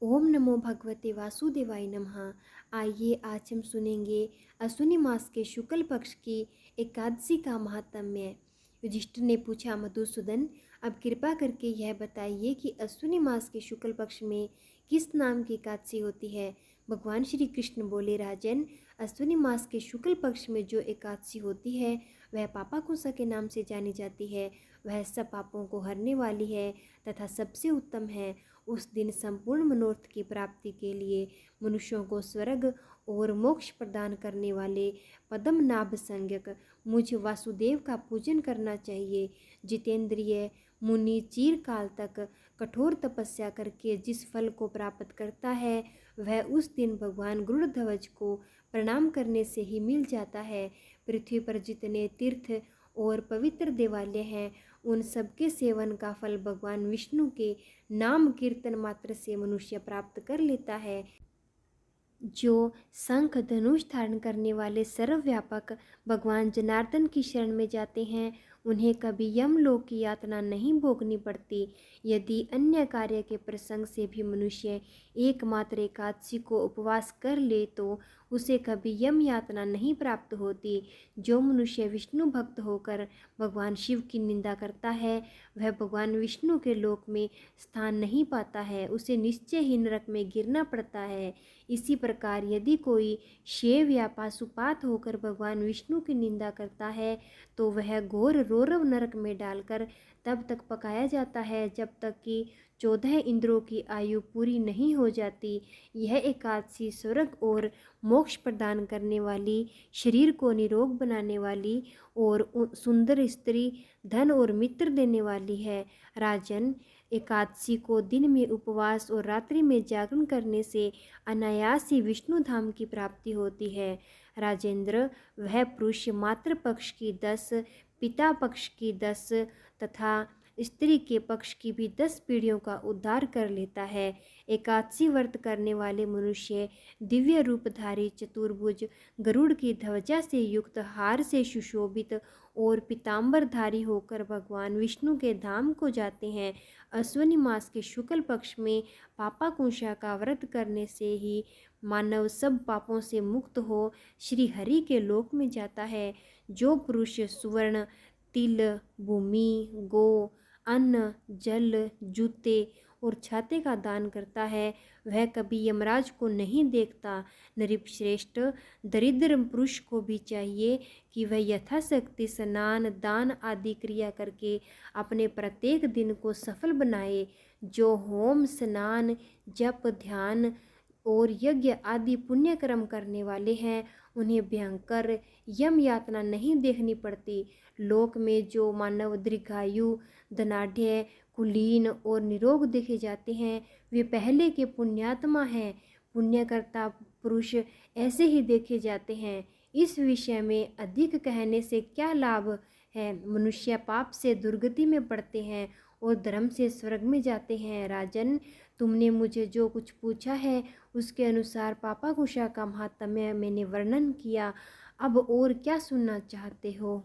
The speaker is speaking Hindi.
ओम नमो भगवते वासुदेवाय नमः। आइए आज हम सुनेंगे अश्विनी मास के शुक्ल पक्ष की एकादशी का महात्म्य। युधिष्ठिर ने पूछा, मधुसूदन, अब कृपा करके यह बताइए कि अश्विनी मास के शुक्ल पक्ष में किस नाम की एकादशी होती है। भगवान श्री कृष्ण बोले, राजन, अश्विनी मास के शुक्ल पक्ष में जो एकादशी होती है वह पापाकुंसा के नाम से जानी जाती है। वह सब पापों को हरने वाली है तथा सबसे उत्तम है। उस दिन संपूर्ण मनोरथ की प्राप्ति के लिए मनुष्यों को स्वर्ग और मोक्ष प्रदान करने वाले पद्मनाभ संज्ञक मुझ वासुदेव का पूजन करना चाहिए। जितेंद्रिय मुनि चिरकाल तक कठोर तपस्या करके जिस फल को प्राप्त करता है वह उस दिन भगवान गरुड़ध्वज को प्रणाम करने से ही मिल जाता है। पृथ्वी पर जितने तीर्थ और पवित्र देवालय हैं उन सबके सेवन का फल भगवान विष्णु के नाम कीर्तन मात्र से मनुष्य प्राप्त कर लेता है। जो शंख धनुष धारण करने वाले सर्वव्यापक भगवान जनार्दन की शरण में जाते हैं उन्हें कभी यमलोक की यातना नहीं भोगनी पड़ती। यदि अन्य कार्य के प्रसंग से भी मनुष्य एकमात्र एकादशी को उपवास कर ले तो उसे कभी यम यातना नहीं प्राप्त होती। जो मनुष्य विष्णु भक्त होकर भगवान शिव की निंदा करता है वह भगवान विष्णु के लोक में स्थान नहीं पाता है, उसे निश्चय ही नरक में गिरना पड़ता है। इसी प्रकार यदि कोई शैव या पाशुपात होकर भगवान विष्णु की निंदा करता है तो वह घोर रौरव नरक में डालकर तब तक पकाया जाता है जब तक कि 14 इंद्रों की आयु पूरी नहीं हो जाती। यह एकादशी स्वर्ग और मोक्ष प्रदान करने वाली, शरीर को निरोग बनाने वाली और सुंदर स्त्री, धन और मित्र देने वाली है। राजन, एकादशी को दिन में उपवास और रात्रि में जागरण करने से अनायास ही विष्णु धाम की प्राप्ति होती है। राजेंद्र, वह पुरुष मातृ पक्ष की 10, पिता पक्ष की 10 तथा स्त्री के पक्ष की भी 10 पीढ़ियों का उद्धार कर लेता है। एकादशी व्रत करने वाले मनुष्य दिव्य रूपधारी चतुर्भुज, गरुड़ की ध्वजा से युक्त, हार से सुशोभित और पीताम्बरधारी होकर भगवान विष्णु के धाम को जाते हैं। अश्विनी मास के शुक्ल पक्ष में पापाकुंशा का व्रत करने से ही मानव सब पापों से मुक्त हो श्री हरि के लोक में जाता है। जो पुरुष सुवर्ण, तिल, भूमि, गो, अन्न, जल, जूते और छाते का दान करता है वह कभी यमराज को नहीं देखता। नृपश्रेष्ठ, दरिद्र पुरुष को भी चाहिए कि वह यथाशक्ति स्नान, दान आदि क्रिया करके अपने प्रत्येक दिन को सफल बनाए। जो होम, स्नान, जप, ध्यान और यज्ञ आदि पुण्य कर्म करने वाले हैं उन्हें भयंकर यम यातना नहीं देखनी पड़ती। लोक में जो मानव दीर्घायु, धनाढ़, कुलीन और निरोग देखे जाते हैं वे पहले के पुण्यात्मा हैं। पुण्यकर्ता पुरुष ऐसे ही देखे जाते हैं। इस विषय में अधिक कहने से क्या लाभ है। मनुष्य पाप से दुर्गति में पड़ते हैं और धर्म से स्वर्ग में जाते हैं। राजन, तुमने मुझे जो कुछ पूछा है उसके अनुसार पापाकुंशा का महात्म्य मैंने वर्णन किया। अब और क्या सुनना चाहते हो।